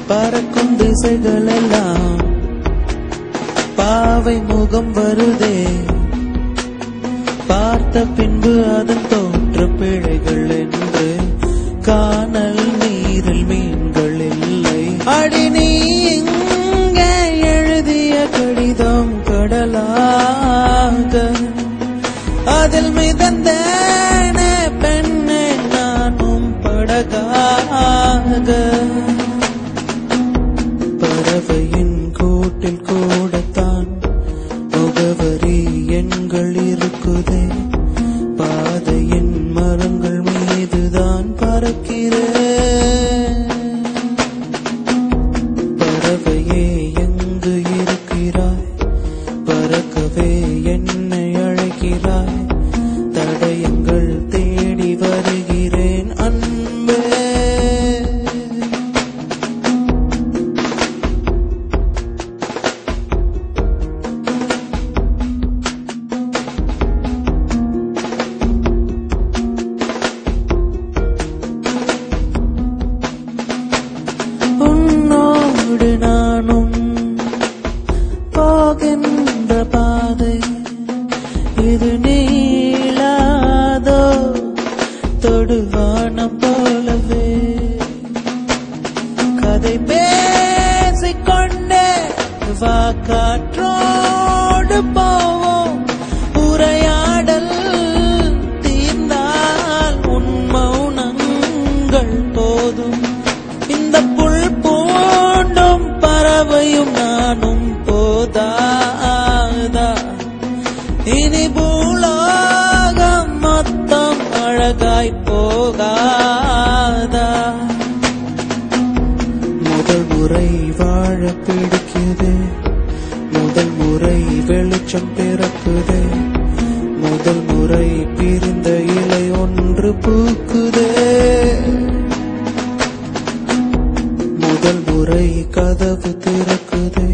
பறக்கும் திசைகள் எல்லாம் பாவை முகம் வருதே, பார்த்த பின்பு அதன் தோற்ற பிழைகள் என்று காணல் நீரில் மீன்கள் இல்லை. அடி நீ இங்கே எழுதிய கடிதம் கடலாக, அதில் மிதந்தேனே பெண்ணே நானும் படகாக. பறவையின் கூட்டில் கூடத்தான் முகவரி எண்கள் இருக்குதே, பாதையின் மரங்கள் மீதுதான் பறக்கிறேன். பறவையே எங்கு இருக்கிறாய், பறக்கவே என்னை அழைக்கிறாய், தடயங்கள் தேடி வருகிறேன் அன்பே. உன்னோடு நானும் போகின்ற பாதை இது நீளாதோ, தொடுவானம் போலவே கதை பேசிக்கொண்டே வா காற்றோடு போவோம். உரையாடல் தீர்ந்தால் உன் மௌனங்கள் போதும். இந்த புல் பூண்டும் பறவையும் நானும் போதாதா, இனி பூலோகம் மொத்தம் அழகாய் போகாதா. முதல் முறை வாழ பிடிக்குது, முதல் முறை வெளிச்சம் பிறக்குது, முதல் முறை பிரிந்த இலை ஒன்று பூக்குதே, முதல் முறை கதவு திறக்குதே,